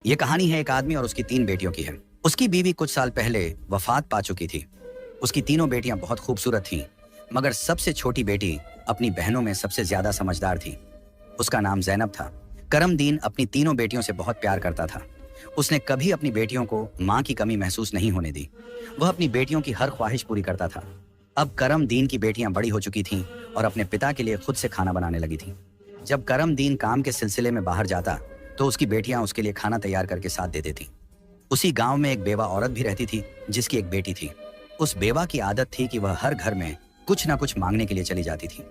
ये कहानी है एक आदमी और उसकी 3 बेटियों की है। उसकी बीवी कुछ साल पहले वफात पा चुकी थी। उसकी तीनों बेटियां बहुत खूबसूरत थीं, मगर सबसे छोटी बेटी अपनी बहनों में सबसे ज्यादा समझदार थी। उसका नाम ज़ैनब था। करमदीन अपनी तीनों बेटियों से बहुत प्यार करता था। उसने कभी अपनी बेटियों को माँ की कमी महसूस नहीं होने दी। वह अपनी बेटियों की हर ख्वाहिश पूरी करता था। अब करमदीन की बेटियां बड़ी हो चुकी थीं और अपने पिता के लिए खुद से खाना बनाने लगी थीं। जब करमदीन काम के सिलसिले में बाहर जाता तो उसकी बेटियां उसके लिए खाना तैयार करके साथ दे देती। उसी गांव में एक बेवा औरत भी रहती थी जिसकी एक बेटी थी। उस बेवा की आदत थी कि वह हर घर में कुछ ना कुछ मांगने के लिए चली जाती थी।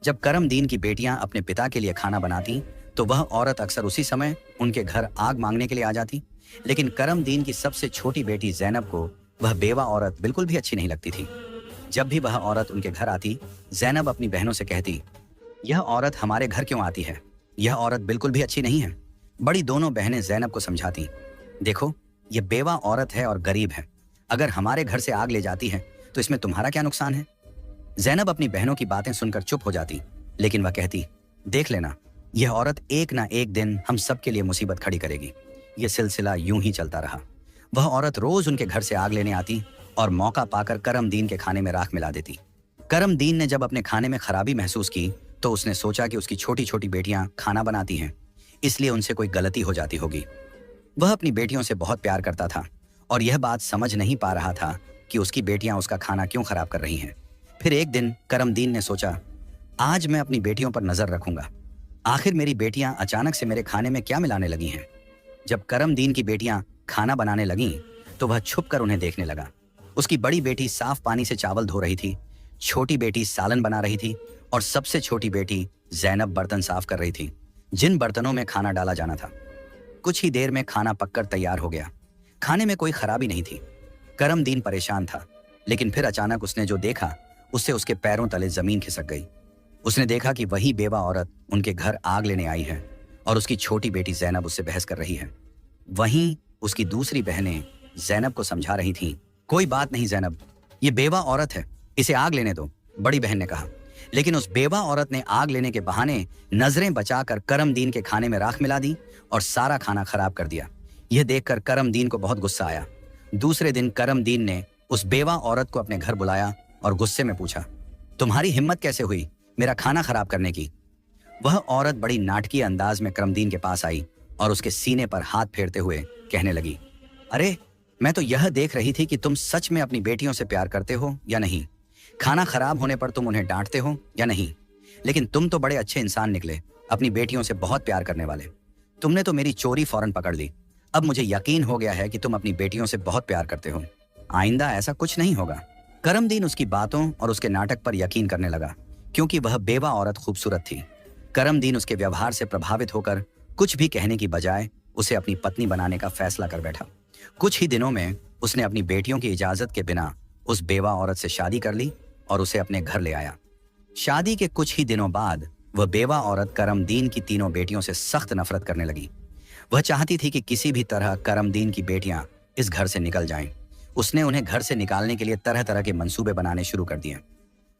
जब करमदीन की बेटियां अपने पिता के लिए खाना बनाती तो वह औरत अक्सर उसी समय उनके घर आग मांगने के लिए आ जाती। लेकिन करमदीन की सबसे छोटी बेटी ज़ैनब को वह बेवा औरत बिल्कुल भी अच्छी नहीं लगती थी। जब भी वह औरत उनके घर आती, ज़ैनब अपनी बहनों से कहती, यह औरत हमारे घर क्यों आती है? यह औरत बिल्कुल भी अच्छी नहीं है। बड़ी दोनों बहनें ज़ैनब को समझाती, देखो, यह बेवा औरत है और गरीब है। अगर हमारे घर से आग ले जाती है तो इसमें तुम्हारा क्या नुकसान है? ज़ैनब अपनी बहनों की बातें सुनकर चुप हो जाती, लेकिन वह कहती, देख लेना, यह औरत एक ना एक दिन हम सब के लिए मुसीबत खड़ी करेगी। यह सिलसिला यूं ही चलता रहा। वह औरत रोज उनके घर से आग लेने आती और मौका पाकर करमदीन के खाने में राख मिला देती। करमदीन ने जब अपने खाने में खराबी महसूस की तो उसने सोचा कि उसकी छोटी छोटी बेटियां खाना बनाती हैं, इसलिए उनसे कोई गलती हो जाती होगी। वह अपनी बेटियों से बहुत प्यार करता था और यह बात समझ नहीं पा रहा था कि उसकी बेटियां उसका खाना क्यों खराब कर रही हैं। फिर एक दिन करमदीन ने सोचा, आज मैं अपनी बेटियों पर नजर रखूंगा। आखिर मेरी बेटियां अचानक से मेरे खाने में क्या मिलाने लगी हैं? जब करमदीन की बेटियां खाना बनाने लगीं तो वह छुपकर उन्हें देखने लगा। उसकी बड़ी बेटी साफ पानी से चावल धो रही थी, छोटी बेटी सालन बना रही थी और सबसे छोटी बेटी ज़ैनब बर्तन साफ कर रही थी, जिन बर्तनों में खाना डाला जाना था। कुछ ही देर में खाना पककर तैयार हो गया। खाने में कोई खराबी नहीं थी। करमदीन परेशान था, लेकिन फिर अचानक उसने जो देखा उससे उसके पैरों तले जमीन खिसक गई। उसने देखा कि वही बेवा औरत उनके घर आग लेने आई है और उसकी छोटी बेटी ज़ैनब उससे बहस कर रही है। वहीं उसकी दूसरी बहनें ज़ैनब को समझा रही थीं, कोई बात नहीं ज़ैनब, ये बेवा औरत है, इसे आग लेने दो, बड़ी बहन ने कहा। लेकिन उस बेवा औरत ने आग लेने के बहाने नजरें बचाकर करमदीन के खाने में राख मिला दी और सारा खाना खराब कर दिया। यह देखकर करमदीन को बहुत गुस्सा आया। दूसरे दिन करमदीन ने उस बेवा औरत को अपने घर बुलाया और गुस्से में पूछा, तुम्हारी हिम्मत कैसे हुई मेरा खाना खराब करने की? वह औरत बड़ी नाटकीय अंदाज में करमदीन के पास आई और उसके सीने पर हाथ फेरते हुए कहने लगी, अरे, मैं तो यह देख रही थी कि तुम सच में अपनी बेटियों से प्यार करते हो या नहीं। खाना खराब होने पर तुम उन्हें डांटते हो या नहीं? लेकिन तुम तो बड़े अच्छे इंसान निकले, अपनी बेटियों से बहुत प्यार करने वाले। तुमने तो मेरी चोरी फौरन पकड़ ली। अब मुझे यकीन हो गया है कि तुम अपनी बेटियों से बहुत प्यार करते हो। आइंदा ऐसा कुछ नहीं होगा। करमदीन उसकी बातों और उसके नाटक पर यकीन करने लगा, क्योंकि वह बेवा औरत खूबसूरत थी। करमदीन उसके व्यवहार से प्रभावित होकर कुछ भी कहने की बजाय उसे अपनी पत्नी बनाने का फैसला कर बैठा। कुछ ही दिनों में उसने अपनी बेटियों की इजाजत के बिना उस बेवा औरत से शादी कर ली और उसे अपने घर ले आया। शादी के कुछ ही दिनों बाद वह बेवा औरत करमदीन की तीनों बेटियों से सख्त नफरत करने लगी। वह चाहती थी कि किसी भी तरह करमदीन की बेटियां इस घर से निकल जाएं। उसने उन्हें घर से निकालने के लिए तरह तरह के मंसूबे बनाने शुरू कर दिए।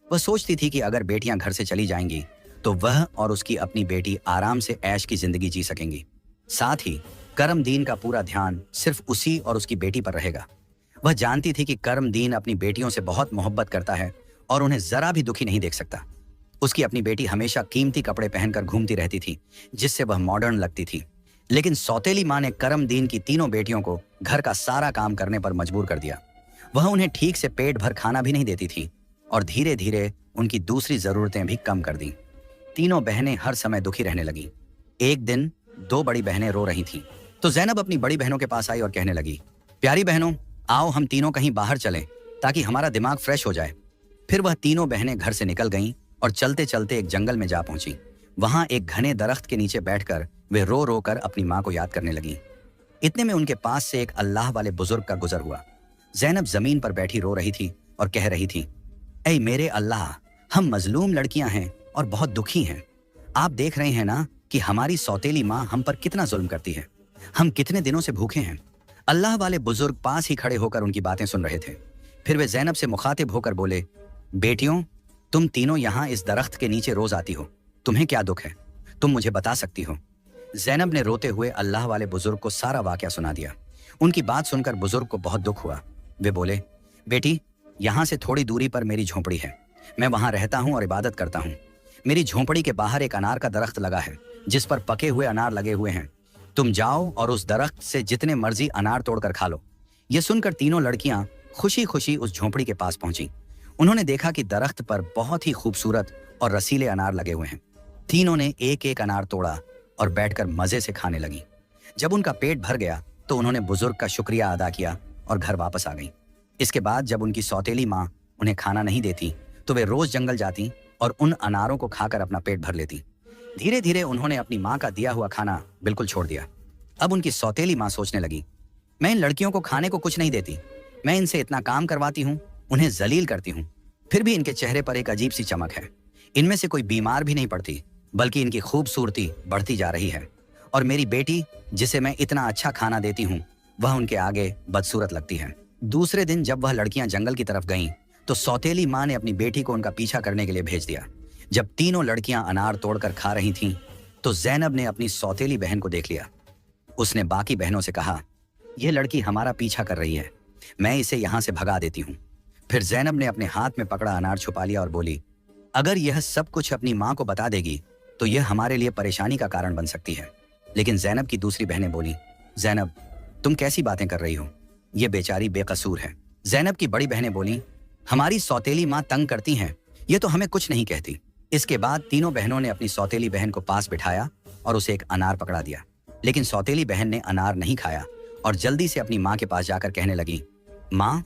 वह सोचती थी कि अगर बेटियां घर से चली जाएंगी तो वह और उसकी अपनी बेटी आराम से ऐश की जिंदगी जी सकेंगी। साथ ही करमदीन का पूरा ध्यान सिर्फ उसी और उसकी बेटी पर रहेगा। वह जानती थी कि करमदीन अपनी बेटियों से बहुत मोहब्बत करता है और उन्हें जरा भी दुखी नहीं देख सकता। उसकी अपनी बेटी हमेशा कीमती कपड़े पहनकर घूमती रहती थी, जिससे वह मॉडर्न लगती थी। लेकिन सौतेली माँ ने करमदीन की तीनों बेटियों को घर का सारा काम करने पर मजबूर कर दिया। वह उन्हें ठीक से पेट भर खाना भी नहीं देती थी और धीरे धीरे उनकी दूसरी जरूरतें भी कम कर दी। तीनों बहनें हर समय दुखी रहने लगी। एक दिन 2 बड़ी बहनें रो रही थीं, तो ज़ैनब अपनी बड़ी बहनों के पास आई और कहने लगी, प्यारी बहनों, आओ हम तीनों कहीं बाहर चलें ताकि हमारा दिमाग फ्रेश हो जाए। फिर वह तीनों बहनें घर से निकल गईं और चलते चलते एक जंगल में जा पहुंची। वहां एक घने दरख्त के नीचे बैठकर वे रो रो कर अपनी माँ को याद करने लगी। इतने में उनके पास से एक अल्लाह वाले बुजुर्ग का गुजर हुआ। ज़ैनब जमीन पर बैठी रो रही थी और कह रही थी, ऐ मेरे अल्लाह, हम मजलूम लड़कियां हैं और बहुत दुखी हैं। आप देख रहे हैं ना कि हमारी सौतेली माँ हम पर कितना जुल्म करती है। हम कितने दिनों से भूखे हैं। अल्लाह वाले बुजुर्ग पास ही खड़े होकर उनकी बातें सुन रहे थे। फिर वे ज़ैनब से मुखातिब होकर बोले, बेटियों, तुम तीनों यहाँ इस दरख्त के नीचे रोज आती हो, तुम्हें क्या दुख है? तुम मुझे बता सकती हो? जैनब ने रोते हुए अल्लाह वाले बुजुर्ग को सारा वाकया सुना दिया। उनकी बात सुनकर बुजुर्ग को बहुत दुख हुआ। वे बोले, बेटी, यहाँ से थोड़ी दूरी पर मेरी झोंपड़ी है। मैं वहां रहता हूँ और इबादत करता हूँ। मेरी झोंपड़ी के बाहर एक अनार का दरख्त लगा है जिस पर पके हुए अनार लगे हुए हैं। तुम जाओ और उस दरख्त से जितने मर्जी अनार तोड़कर खा लो। यह सुनकर तीनों लड़कियां खुशी खुशी उस झोंपड़ी के पास पहुंची। उन्होंने देखा कि दरख्त पर बहुत ही खूबसूरत और रसीले अनार लगे हुए हैं। तीनों ने एक एक अनार तोड़ा और बैठकर मजे से खाने लगी। जब उनका पेट भर गया तो उन्होंने बुजुर्ग का शुक्रिया अदा किया और घर वापस आ गई। इसके बाद जब उनकी सौतेली माँ उन्हें खाना नहीं देती तो वे रोज जंगल जाती और उन अनारों को खाकर अपना पेट भर लेती। धीरे धीरे उन्होंने अपनी माँ का दिया हुआ खाना बिल्कुल छोड़ दिया। अब उनकी सौतेली माँ सोचने लगी, मैं इन लड़कियों को खाने को कुछ नहीं देती, मैं इनसे इतना काम करवाती हूँ, उन्हें जलील करती हूँ, फिर भी इनके चेहरे पर एक अजीब सी चमक है। इनमें से कोई बीमार भी नहीं पड़ती, बल्कि इनकी खूबसूरती बढ़ती जा रही है। और मेरी बेटी, जिसे मैं इतना अच्छा खाना देती हूँ, वह उनके आगे बदसूरत लगती है। दूसरे दिन जब वह लड़कियां जंगल की तरफ गईं, तो सौतेली माँ ने अपनी बेटी को उनका पीछा करने के लिए भेज दिया। जब तीनों लड़कियां अनार तोड़कर खा रही थीं, तो जैनब ने अपनी सौतेली बहन को देख लिया। उसने बाकी बहनों से कहा, यह लड़की हमारा पीछा कर रही है, मैं इसे यहाँ से भगा देती हूँ। फिर जैनब ने अपने हाथ में पकड़ा अनार छुपा लिया और बोली, अगर यह सब कुछ अपनी माँ को बता देगी तो यह हमारे लिए परेशानी का कारण बन सकती है। लेकिन जैनब की दूसरी बहनें बोली, जैनब, तुम कैसी बातें कर रही हो, यह बेचारी बेकसूर है। जैनब की बड़ी बहनें बोली, हमारी सौतेली माँ तंग करती हैं, ये तो हमें कुछ नहीं कहती। इसके बाद तीनों बहनों ने अपनी सौतेली बहन को पास बिठाया और उसे एक अनार पकड़ा दिया। लेकिन सौतेली बहन ने अनार नहीं खाया और जल्दी से अपनी माँ के पास जाकर कहने लगी, माँ,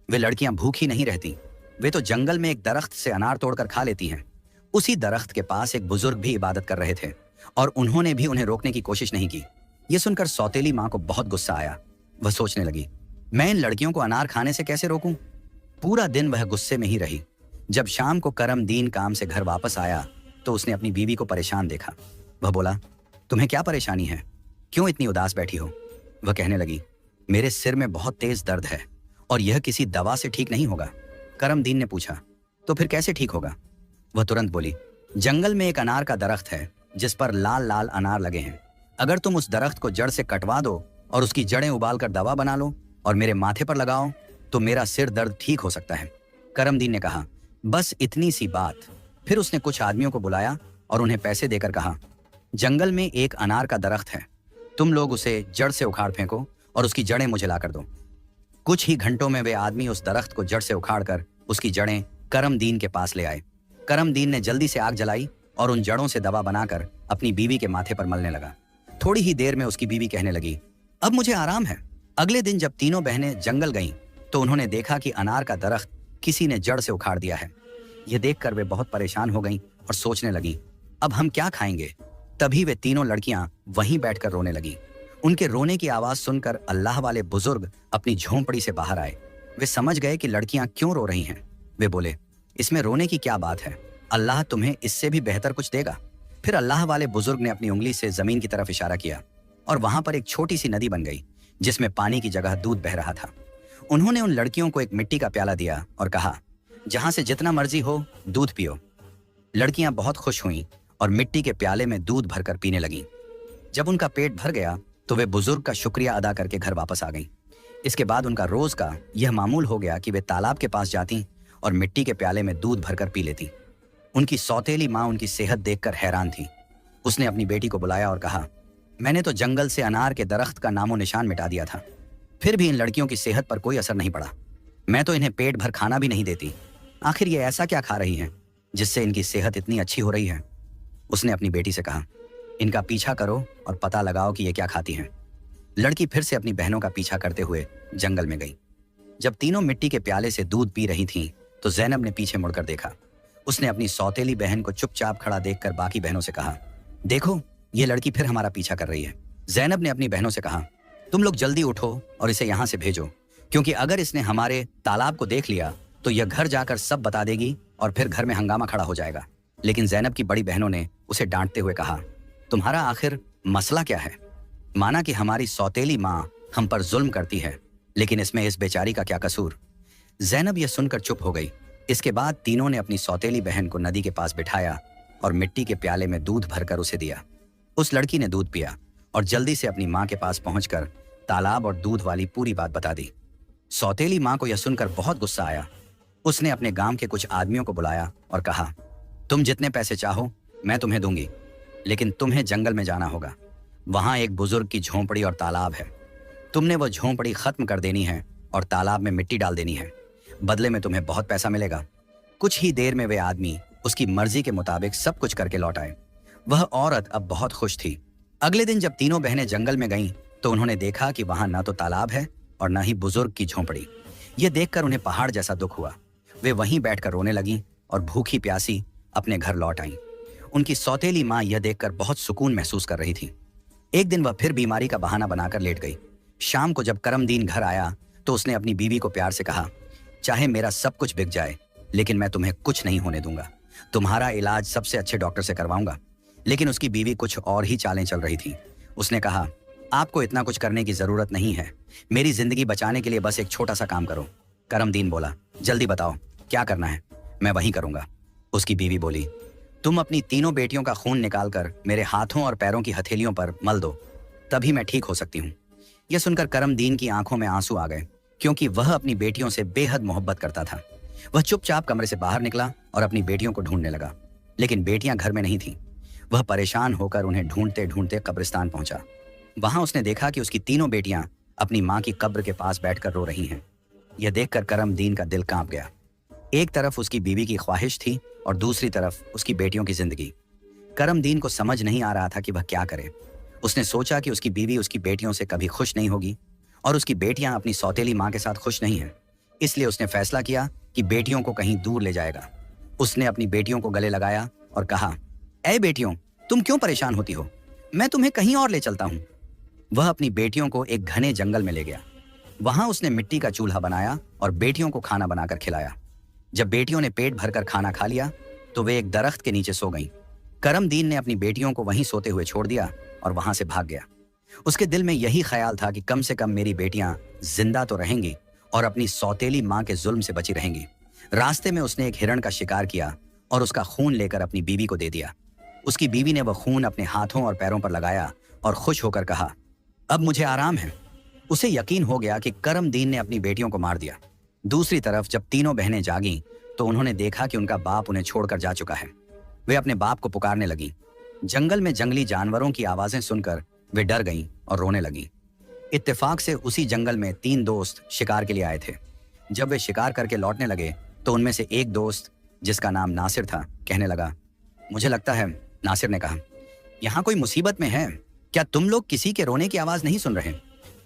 वे लड़कियां भूखी नहीं रहती, वे तो जंगल में एक दरख्त से अनार तोड़कर खा लेती हैं। उसी दरख्त के पास एक बुजुर्ग भी इबादत कर रहे थे और उन्होंने भी उन्हें रोकने की कोशिश नहीं की। यह सुनकर सौतेली माँ को बहुत गुस्सा आया। वह सोचने लगी, मैं इन लड़कियों को अनार खाने से कैसे रोकूं? पूरा दिन वह गुस्से में ही रही। जब शाम को करमदीन काम से घर वापस आया तो उसने अपनी बीवी को परेशान देखा। वह बोला, तुम्हें क्या परेशानी है, क्यों इतनी उदास बैठी हो? वह कहने लगी, मेरे सिर में बहुत तेज दर्द है और यह किसी दवा से ठीक नहीं होगा। करमदीन ने पूछा, तो फिर कैसे ठीक होगा? वह तुरंत बोली, जंगल में एक अनार का दरख्त है जिस पर लाल लाल अनार लगे हैं। अगर तुम उस दरख्त को जड़ से कटवा दो और उसकी जड़ें उबालकर दवा बना लो और मेरे माथे पर लगाओ तो मेरा सिर दर्द ठीक हो सकता है। करमदीन ने कहा, बस इतनी सी बात। फिर उसने कुछ आदमियों को बुलाया और उन्हें पैसे देकर कहा, जंगल में एक अनार का दरख्त है, तुम लोग उसे जड़ से उखाड़ फेंको और उसकी जड़ें मुझे ला कर दो। कुछ ही घंटों में वे आदमी उस दरख्त को जड़ से उखाड़कर उसकी जड़ें करमदीन के पास ले आए। करमदीन ने जल्दी से आग जलाई और उन जड़ों से दवा बनाकर अपनी बीवी के माथे पर मलने लगा। थोड़ी ही देर में उसकी बीवी कहने लगी, अब मुझे आराम है। अगले दिन जब तीनों बहनें जंगल गईं, तो उन्होंने देखा कि अनार का दरख्त किसी ने जड़ से उखाड़ दिया है। यह देखकर वे बहुत परेशान हो गईं और सोचने लगी, अब हम क्या खाएंगे? तभी वे तीनों लड़कियां वहीं बैठकर रोने लगी। उनके रोने की आवाज सुनकर अल्लाह वाले बुजुर्ग अपनी झोंपड़ी से बाहर आए। वे समझ गए कि लड़कियां क्यों रो रही हैं। वे बोले, इसमें रोने की क्या बात है, अल्लाह तुम्हें इससे भी बेहतर कुछ देगा। फिर अल्लाह वाले बुजुर्ग ने अपनी उंगली से जमीन की तरफ इशारा किया और वहां पर एक छोटी सी नदी बन गई जिसमें पानी की जगह दूध बह रहा था। उन्होंने उन लड़कियों को एक मिट्टी का प्याला दिया और कहा, जहां से जितना मर्जी हो दूध पियो। लड़कियां बहुत खुश हुईं और मिट्टी के प्याले में दूध भरकर पीने लगीं। जब उनका पेट भर गया तो वे बुजुर्ग का शुक्रिया अदा करके घर वापस आ गईं। इसके बाद उनका रोज का यह मामूल हो गया कि वे तालाब के पास जाती और मिट्टी के प्याले में दूध भरकर पी लेती। उनकी सौतेली माँ उनकी सेहत देखकर हैरान थी। उसने अपनी बेटी को बुलाया और कहा, मैंने तो जंगल से अनार के दरख्त का नामो निशान मिटा दिया था, फिर भी इन लड़कियों की सेहत पर कोई असर नहीं पड़ा। मैं तो इन्हें पेट भर खाना भी नहीं देती, आखिर ये ऐसा क्या खा रही हैं जिससे इनकी सेहत इतनी अच्छी हो रही है? उसने अपनी बेटी से कहा, इनका पीछा करो और पता लगाओ कि ये क्या खाती हैं। लड़की फिर से अपनी बहनों का पीछा करते हुए जंगल में गई। जब तीनों मिट्टी के प्याले से दूध पी रही थीं, तो जैनब ने पीछे मुड़कर देखा। उसने अपनी सौतेली बहन को चुपचाप खड़ा देखकर बाकी बहनों से कहा, देखो, ये लड़की फिर हमारा पीछा कर रही है। जैनब ने अपनी बहनों से कहा, तुम लोग जल्दी उठो और इसे यहाँ से भेजो, क्योंकि अगर इसने हमारे तालाब को देख लिया तो यह घर जाकर सब बता देगी और फिर घर में हंगामा खड़ा हो जाएगा। लेकिन जैनब की बड़ी बहनों ने उसे डांटते हुए कहा, तुम्हारा आखिर मसला क्या है? माना कि हमारी सौतेली माँ हम पर जुल्म करती है, लेकिन इसमें इस बेचारी का क्या कसूर? जैनब यह सुनकर चुप हो गई। इसके बाद तीनों ने अपनी सौतेली बहन को नदी के पास बिठाया और मिट्टी के प्याले में दूध भरकर उसे दिया। उस लड़की ने दूध पिया और जल्दी से अपनी माँ के पास पहुंचकर तालाब और दूध वाली पूरी बात बता दी। सौतेली माँ को यह सुनकर बहुत गुस्सा आया। उसने अपने गांव के कुछ आदमियों को बुलाया और कहा, तुम जितने पैसे चाहो मैं तुम्हें दूंगी, लेकिन तुम्हें जंगल में जाना होगा। वहां एक बुजुर्ग की झोंपड़ी और तालाब है। तुमने वो झोंपड़ी खत्म कर देनी है और तालाब में मिट्टी डाल देनी है। बदले में तुम्हें बहुत पैसा मिलेगा। कुछ ही देर में वे आदमी उसकी मर्जी के मुताबिक सब कुछ करके लौट आए। वह औरत अब बहुत खुश थी। अगले दिन जब तीनों बहनें जंगल में गईं, तो उन्होंने देखा कि वहां ना तो तालाब है और ना ही बुजुर्ग की झोंपड़ी। यह देखकर उन्हें पहाड़ जैसा दुख हुआ। वे वहीं बैठकर रोने लगीं और भूखी प्यासी अपने घर लौट आईं। उनकी सौतेली माँ यह देखकर बहुत सुकून महसूस कर रही थी। एक दिन वह फिर बीमारी का बहाना बनाकर लेट गई। शाम को जब करमदीन घर आया तो उसने अपनी बीवी को प्यार से कहा, चाहे मेरा सब कुछ बिक जाए, लेकिन मैं तुम्हें कुछ नहीं होने दूंगा। तुम्हारा इलाज सबसे अच्छे डॉक्टर से करवाऊंगा। लेकिन उसकी बीवी कुछ और ही चालें चल रही थी। उसने कहा, आपको इतना कुछ करने की जरूरत नहीं है। मेरी जिंदगी बचाने के लिए बस एक छोटा सा काम करो। करमदीन बोला, जल्दी बताओ क्या करना है, मैं वही करूंगा। उसकी बीवी बोली, तुम अपनी तीनों बेटियों का खून निकालकर मेरे हाथों और पैरों की हथेलियों पर मल दो, तभी मैं ठीक हो सकती हूँ। यह सुनकर करमदीन की आंखों में आंसू आ गए, क्योंकि वह अपनी बेटियों से बेहद मोहब्बत करता था। वह चुपचाप कमरे से बाहर निकला और अपनी बेटियों को ढूंढने लगा, लेकिन बेटियां घर में नहीं थीं। वह परेशान होकर उन्हें ढूंढते ढूंढते कब्रिस्तान पहुंचा। वहां उसने देखा कि उसकी तीनों बेटियां अपनी मां की कब्र के पास बैठकर रो रही हैं। यह देखकर करमदीन का दिल कांप गया। एक तरफ उसकी बीवी की ख्वाहिश थी और दूसरी तरफ उसकी बेटियों की जिंदगी। करमदीन को समझ नहीं आ रहा था कि वह क्या करे। उसने सोचा कि उसकी बीवी उसकी बेटियों से कभी खुश नहीं होगी और उसकी बेटियां अपनी सौतेली मां के साथ खुश नहीं हैं। इसलिए उसने फैसला किया कि बेटियों को कहीं दूर ले जाएगा। उसने अपनी बेटियों को गले लगाया और कहा, ऐ बेटियों, तुम क्यों परेशान होती हो? मैं तुम्हें कहीं और ले चलता हूं। वह अपनी बेटियों को एक घने जंगल में ले गया। वहां उसने मिट्टी का चूल्हा बनाया और बेटियों को खाना बनाकर खिलाया। जब बेटियों ने पेट भरकर खाना खा लिया तो वे एक दरख्त के नीचे सो गईं। करमदीन ने अपनी बेटियों को वहीं सोते हुए छोड़ दिया और वहां से भाग गया। उसके दिल में यही ख्याल था कि कम से कम मेरी बेटियां जिंदा तो रहेंगी और अपनी सौतेली मां के जुल्म से बची रहेंगी। रास्ते में उसने एक हिरण का शिकार किया और उसका खून लेकर अपनी बीवी को दे दिया। उसकी बीवी ने वह खून अपने हाथों और पैरों पर लगाया और खुश होकर कहा, अब मुझे आराम है। उसे यकीन हो गया कि करमदीन ने अपनी बेटियों को मार दिया। दूसरी तरफ जब तीनों बहनें जागीं तो उन्होंने देखा कि उनका बाप उन्हें छोड़कर जा चुका है। वे अपने बाप को पुकारने लगीं। जंगल में जंगली जानवरों की आवाजें सुनकर वे डर गईं और रोने लगीं। इत्तेफाक से उसी जंगल में 3 दोस्त शिकार के लिए आए थे। जब वे शिकार करके लौटने लगे तो उनमें से एक दोस्त, जिसका नाम नासिर था, कहने लगा, मुझे लगता है, नासिर ने कहा, यहाँ कोई मुसीबत में है। क्या तुम लोग किसी के रोने की आवाज नहीं सुन रहे?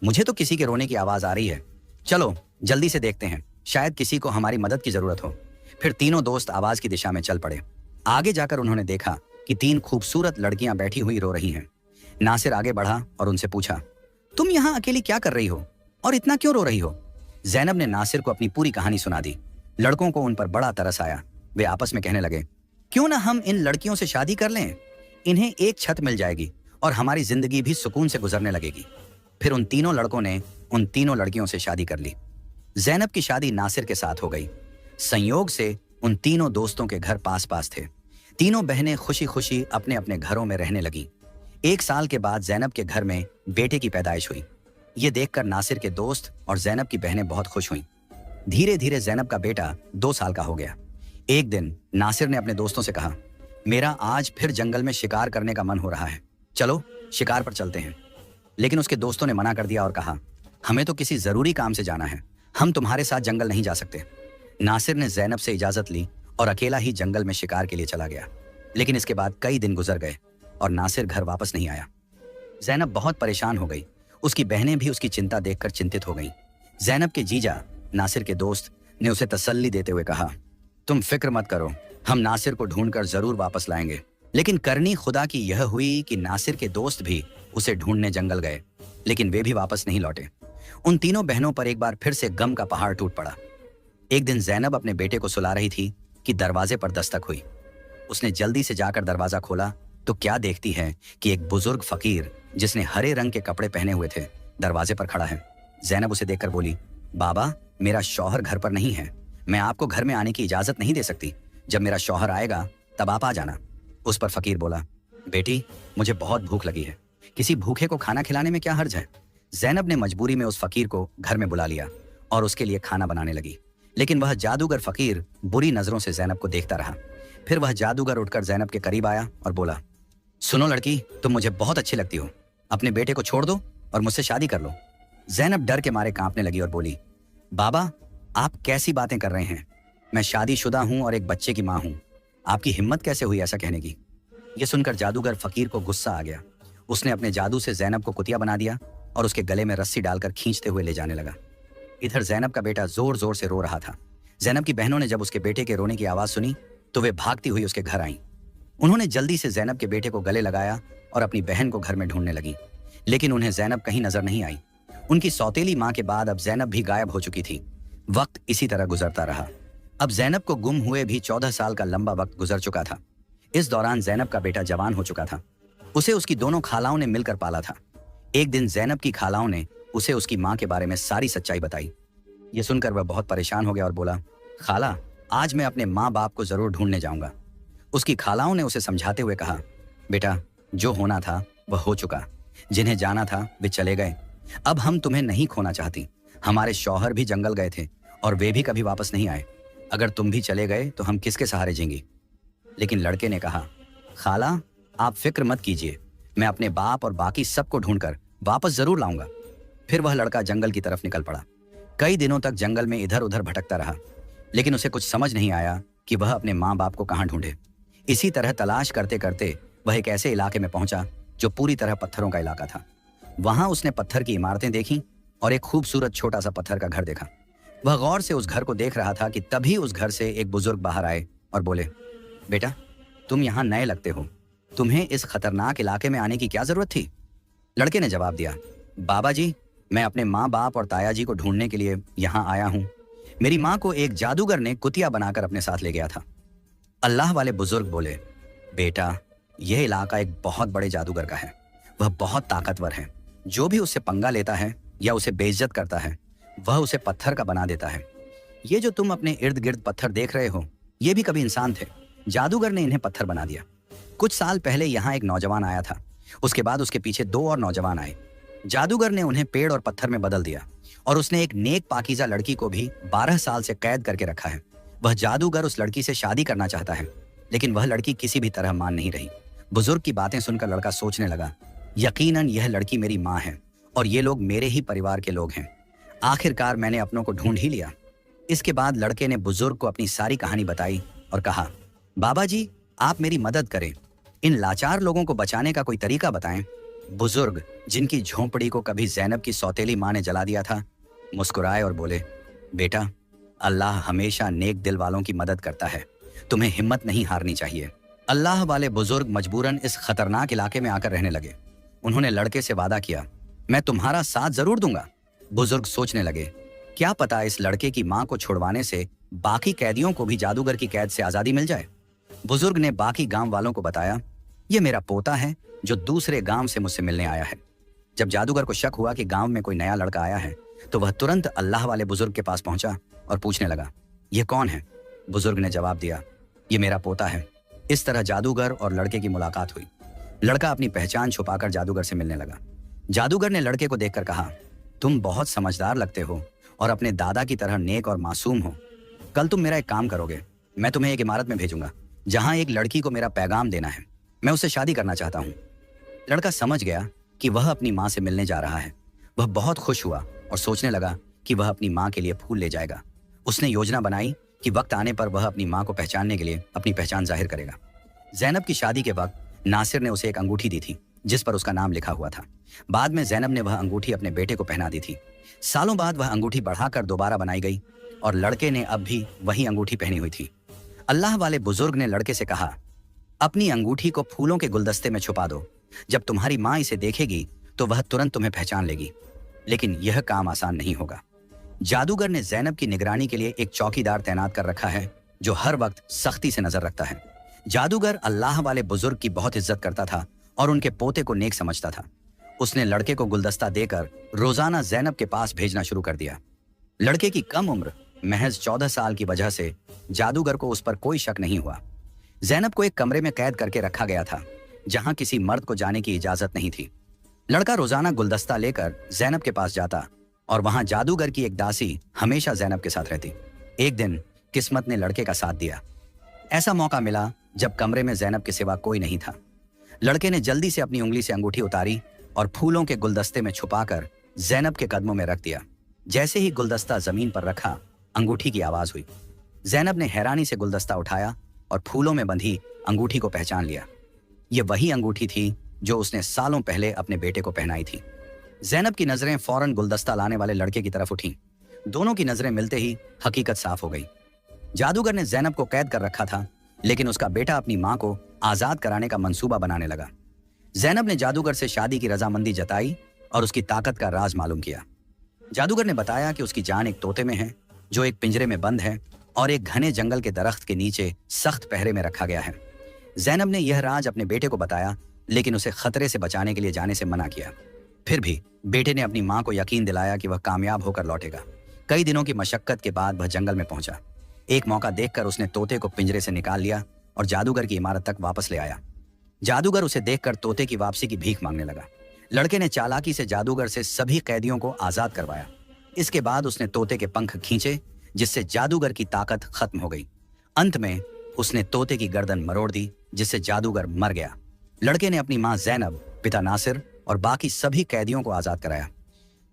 मुझे तो किसी के रोने की आवाज आ रही है। चलो जल्दी से देखते हैं, शायद किसी को हमारी मदद की जरूरत हो। फिर तीनों दोस्त आवाज की दिशा में चल पड़े। आगे जाकर उन्होंने देखा कि 3 खूबसूरत लड़कियां बैठी हुई रो रही हैं। नासिर आगे बढ़ा और उनसे पूछा, तुम यहाँ अकेली क्या कर रही हो और इतना क्यों रो रही हो? जैनब ने नासिर को अपनी पूरी कहानी सुना दी। लड़कों को उन पर बड़ा तरस आया। वे आपस में कहने लगे, क्यों ना हम इन लड़कियों से शादी कर लें? इन्हें एक छत मिल जाएगी और हमारी जिंदगी भी सुकून से गुजरने लगेगी। फिर उन तीनों लड़कों ने उन तीनों लड़कियों से शादी कर ली। जैनब की शादी नासिर के साथ हो गई। संयोग से उन तीनों दोस्तों के घर पास पास थे। तीनों बहनें खुशी खुशी अपने अपने घरों में रहने लगीं। 1 साल के बाद जैनब के घर में बेटे की पैदाइश हुई। ये देखकर नासिर के दोस्त और जैनब की बहनें बहुत खुश हुईं। धीरे धीरे जैनब का बेटा 2 साल का हो गया। एक दिन नासिर ने अपने दोस्तों से कहा, मेरा आज फिर जंगल में शिकार करने का मन हो रहा है, चलो शिकार पर चलते हैं। लेकिन उसके दोस्तों ने मना कर दिया और कहा, हमें तो किसी जरूरी काम से जाना है, हम तुम्हारे साथ जंगल नहीं जा सकते। नासिर ने जैनब से इजाजत ली और अकेला ही जंगल में शिकार के लिए चला गया। लेकिन इसके बाद कई दिन गुजर गए और नासिर घर वापस नहीं आया। जैनब बहुत परेशान हो गई। उसकी बहनें भी उसकी चिंता देखकर चिंतित हो गईं। जैनब के जीजा नासिर के दोस्त ने उसे तसल्ली देते हुए कहा, तुम फिक्र मत करो, हम नासिर को ढूंढकर जरूर वापस लाएंगे। लेकिन करनी खुदा की यह हुई कि नासिर के दोस्त भी उसे ढूंढने जंगल गए, लेकिन वे भी वापस नहीं लौटे। उन तीनों बहनों पर एक बार फिर से गम का पहाड़ टूट पड़ा। एक दिन जैनब अपने बेटे को सुला रही थी कि दरवाजे पर दस्तक हुई। उसने जल्दी से जाकर दरवाजा खोला तो क्या देखती है कि एक बुजुर्ग फकीर, जिसने हरे रंग के कपड़े पहने हुए थे, दरवाजे पर खड़ा है। जैनब उसे देखकर बोली, बाबा, मेरा शौहर घर पर नहीं है, मैं आपको घर में आने की इजाजत नहीं दे सकती। जब मेरा शौहर आएगा तब आप आ जाना। उस पर फकीर बोला, बेटी, मुझे बहुत भूख लगी है, किसी भूखे को खाना खिलाने में क्या हर्ज है। जैनब ने मजबूरी में उस फकीर को घर में बुला लिया और उसके लिए खाना बनाने लगी। लेकिन वह जादूगर फकीर बुरी नजरों से जैनब को देखता रहा। फिर वह जादूगर उठकर जैनब के करीब आया और बोला, सुनो लड़की, तुम मुझे बहुत अच्छी लगती हो, अपने बेटे को छोड़ दो और मुझसे शादी कर लो। जैनब डर के मारे कांपने लगी और बोली, बाबा, आप कैसी बातें कर रहे हैं? मैं शादीशुदा हूं और एक बच्चे की मां हूं। आपकी हिम्मत कैसे हुई ऐसा कहने की? यह सुनकर जादूगर फकीर को गुस्सा आ गया। उसने अपने जादू से जैनब को कुतिया बना दिया और उसके गले में रस्सी डालकर खींचते हुए ले जाने लगा। इधर जैनब का बेटा जोर जोर से रो रहा था। जैनब की बहनों ने जब उसके बेटे के रोने की आवाज सुनी तो वे भागती हुई उसके घर आईं। उन्होंने जल्दी से जैनब के बेटे को गले लगाया और अपनी बहन को घर में ढूंढने लगी, लेकिन उन्हें जैनब कहीं नजर नहीं आई। उनकी सौतेली मां के बाद अब जैनब भी गायब हो चुकी थी। वक्त इसी तरह गुजरता रहा। अब जैनब को गुम हुए भी 14 साल का लंबा वक्त गुजर चुका था। इस दौरान जैनब का बेटा जवान हो चुका था। उसे उसकी दोनों खालाओं ने मिलकर पाला था। एक दिन जैनब की खालाओं ने उसे उसकी मां के बारे में सारी सच्चाई बताई। ये सुनकर वह बहुत परेशान हो गया और बोला, खाला, आज मैं अपने माँ बाप को जरूर ढूंढने जाऊंगा। उसकी खालाओं ने उसे समझाते हुए कहा, बेटा, जो होना था वह हो चुका। जिन्हें जाना था वे चले गए। अब हम तुम्हें नहीं खोना चाहती। हमारे शौहर भी जंगल गए थे और वे भी कभी वापस नहीं आए। अगर तुम भी चले गए तो हम किसके सहारे जीएंगी? लेकिन लड़के ने कहा, खाला, आप फिक्र मत कीजिए, मैं अपने बाप और बाकी सबको ढूंढकर वापस जरूर लाऊंगा। फिर वह लड़का जंगल की तरफ निकल पड़ा। कई दिनों तक जंगल में इधर उधर भटकता रहा, लेकिन उसे कुछ समझ नहीं आया कि वह अपने माँ बाप को कहाँ ढूंढे। इसी तरह तलाश करते करते वह एक ऐसे इलाके में पहुंचा जो पूरी तरह पत्थरों का इलाका था। वहां उसने पत्थर की इमारतें देखी और एक खूबसूरत छोटा सा पत्थर का घर देखा। वह गौर से उस घर को देख रहा था कि तभी उस घर से एक बुजुर्ग बाहर आए और बोले, बेटा, तुम यहाँ नए लगते हो, तुम्हें इस खतरनाक इलाके में आने की क्या जरूरत थी? लड़के ने जवाब दिया, बाबा जी, मैं अपने माँ बाप और ताया जी को ढूंढने के लिए यहाँ आया हूँ। मेरी माँ को एक जादूगर ने कुतिया बनाकर अपने साथ ले गया था। अल्लाह वाले बुजुर्ग बोले, बेटा, यह इलाका एक बहुत बड़े जादूगर का है। वह बहुत ताकतवर है। जो भी उससे पंगा लेता है या उसे बेइज्जत करता है, वह उसे पत्थर का बना देता है। ये जो तुम अपने इर्द गिर्द पत्थर देख रहे हो, ये भी कभी इंसान थे। जादूगर ने इन्हें पत्थर बना दिया। कुछ साल पहले यहाँ एक नौजवान आया था। उसके बाद उसके पीछे 2 और नौजवान आए। जादूगर ने उन्हें पेड़ और पत्थर में बदल दिया और उसने एक नेक पाकीज़ा लड़की को भी 12 साल से कैद करके रखा है। वह जादूगर उस लड़की से शादी करना चाहता है, लेकिन वह लड़की किसी भी तरह मान नहीं रही। बुजुर्ग की बातें सुनकर लड़का सोचने लगा, यकीनन यह लड़की मेरी माँ है और ये लोग मेरे ही परिवार के लोग हैं। आखिरकार मैंने अपनों को ढूंढ ही लिया। इसके बाद लड़के ने बुजुर्ग को अपनी सारी कहानी बताई और कहा, बाबा जी, आप मेरी मदद करें, इन लाचार लोगों को बचाने का कोई तरीका बताएं। बुजुर्ग, जिनकी झोंपड़ी को कभी जैनब की सौतेली माँ ने जला दिया था, मुस्कुराए और बोले, बेटा, अल्लाह हमेशा नेक दिल वालों की मदद करता है, तुम्हें हिम्मत नहीं हारनी चाहिए। अल्लाह वाले बुजुर्ग मजबूरन इस खतरनाक इलाके में आकर रहने लगे। उन्होंने लड़के से वादा किया, मैं तुम्हारा साथ जरूर दूंगा। बुजुर्ग सोचने लगे, क्या पता इस लड़के की माँ को छुड़वाने से बाकी कैदियों को भी जादूगर की कैद से आजादी मिल जाए। बुजुर्ग ने बाकी गांव वालों को बताया, ये मेरा पोता है जो दूसरे गांव से मुझसे मिलने आया है। जब जादूगर को शक हुआ कि गांव में कोई नया लड़का आया है, तो वह तुरंत अल्लाह वाले बुजुर्ग के पास पहुंचा और पूछने लगा, ये कौन है? बुजुर्ग ने जवाब दिया, ये मेरा पोता है। इस तरह जादूगर और लड़के की मुलाकात हुई। लड़का अपनी पहचान छुपाकर जादूगर से मिलने लगा। जादूगर ने लड़के को देखकर कहा, तुम बहुत समझदार लगते हो और अपने दादा की तरह नेक और मासूम हो। कल तुम मेरा एक काम करोगे, मैं तुम्हें एक इमारत में भेजूंगा जहां एक लड़की को मेरा पैगाम देना है। मैं उससे शादी करना चाहता हूँ। लड़का समझ गया कि वह अपनी माँ से मिलने जा रहा है। वह बहुत खुश हुआ और सोचने लगा कि वह अपनी माँ के लिए फूल ले जाएगा। उसने योजना बनाई कि वक्त आने पर वह अपनी माँ को पहचानने के लिए अपनी पहचान जाहिर करेगा। जैनब की शादी के वक्त नासिर ने उसे एक अंगूठी दी थी जिस पर उसका नाम लिखा हुआ था। बाद में जैनब ने वह अंगूठी अपने बेटे को पहना दी थी। सालों बाद वह अंगूठी बढ़ाकर दोबारा बनाई गई और लड़के ने अब भी वही अंगूठी पहनी हुई थी। अल्लाह वाले बुजुर्ग ने लड़के से कहा, अपनी अंगूठी को फूलों के गुलदस्ते में छुपा दो। जब तुम्हारी माँ इसे देखेगी तो वह तुरंत तुम्हें पहचान लेगी। लेकिन यह काम आसान नहीं होगा। जादूगर ने जैनब की निगरानी के लिए एक चौकीदार तैनात कर रखा है जो हर वक्त सख्ती से नजर रखता है। जादूगर अल्लाह वाले बुजुर्ग की बहुत इज्जत करता था और उनके पोते को नेक समझता था। उसने लड़के को गुलदस्ता देकर रोजाना जैनब के पास भेजना शुरू कर दिया। लड़के की कम उम्र महज 14 साल की वजह से जादूगर को उस पर कोई शक नहीं हुआ। जैनब को एक कमरे में कैद करके रखा गया था। जहां किसी मर्द को जाने की इजाजत नहीं थी। लड़का रोजाना गुलदस्ता लेकर जैनब के पास जाता और वहां जादूगर की एक दासी हमेशा जैनब के साथ रहती। एक दिन किस्मत ने लड़के का साथ दिया। ऐसा मौका मिला जब कमरे में जैनब के सिवा कोई नहीं था। लड़के ने जल्दी से अपनी उंगली से अंगूठी उतारी और फूलों के गुलदस्ते में छुपाकर जैनब के कदमों में रख दिया। जैसे ही गुलदस्ता जमीन पर रखा, अंगूठी की आवाज हुई। जैनब ने हैरानी से गुलदस्ता उठाया और फूलों में बंधी अंगूठी को पहचान लिया। ये वही अंगूठी थी जो उसने सालों पहले अपने बेटे को पहनाई थी। जैनब की नजरें फौरन गुलदस्ता लाने वाले लड़के की तरफ उठी। दोनों की नजरें मिलते ही हकीकत साफ हो गई। जादूगर ने जैनब को कैद कर रखा था, लेकिन उसका बेटा अपनी मां को आजाद कराने का मंसूबा बनाने लगा। जैनब ने जादूगर से शादी की रजामंदी जताई और उसकी ताकत का राज मालूम किया। जादूगर ने बताया कि उसकी जान एक तोते में है जो एक पिंजरे में बंद है और एक घने जंगल के दरख्त के नीचे सख्त पहरे में रखा गया है। जैनब ने यह राज अपने बेटे को बताया, लेकिन उसे खतरे से बचाने के लिए जाने से मना किया। फिर भी बेटे ने अपनी मां को यकीन दिलाया कि वह कामयाब होकर लौटेगा। कई दिनों की मशक्कत के बाद वह जंगल में पहुंचा। एक मौका देखकर उसने तोते को पिंजरे से निकाल लिया और जादूगर की इमारत तक वापस ले आया। जादूगर उसे देखकर तोते की वापसी की भीख मांगने लगा। लड़के ने चालाकी से जादूगर से सभी कैदियों को आजाद करवाया। इसके बाद उसने तोते के पंख खींचे, जिससे जादूगर की ताकत खत्म हो गई। अंत में उसने तोते की गर्दन मरोड़ दी, जिससे जादूगर मर गया। लड़के ने अपनी मां जैनब, पिता नासिर और बाकी सभी कैदियों को आजाद कराया।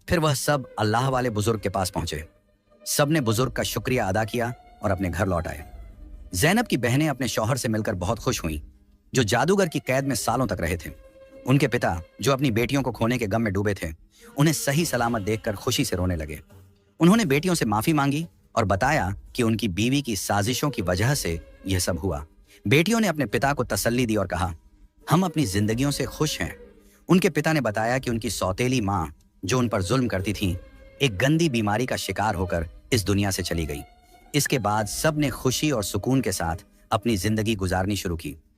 फिर वह सब अल्लाह वाले बुजुर्ग के पास पहुंचे। सबने बुजुर्ग का शुक्रिया अदा किया और अपने घर लौट आए। जैनब की बहनें अपने शौहर से मिलकर बहुत खुश हुईं, जो जादूगर की कैद में सालों तक रहे थे। उनके पिता, जो अपनी बेटियों को खोने के गम में डूबे थे, उन्हें सही सलामत देखकर खुशी से रोने लगे। उन्होंने बेटियों से माफी मांगी और बताया कि उनकी बीवी की साजिशों की वजह से यह सब हुआ। बेटियों ने अपने पिता को तसल्ली दी और कहा, हम अपनी जिंदगियों से खुश हैं। उनके पिता ने बताया कि उनकी सौतेली मां, जो उन पर जुल्म करती थी, एक गंदी बीमारी का शिकार होकर इस दुनिया से चली गई। इसके बाद सब ने खुशी और सुकून के साथ अपनी जिंदगी गुजारनी शुरू की।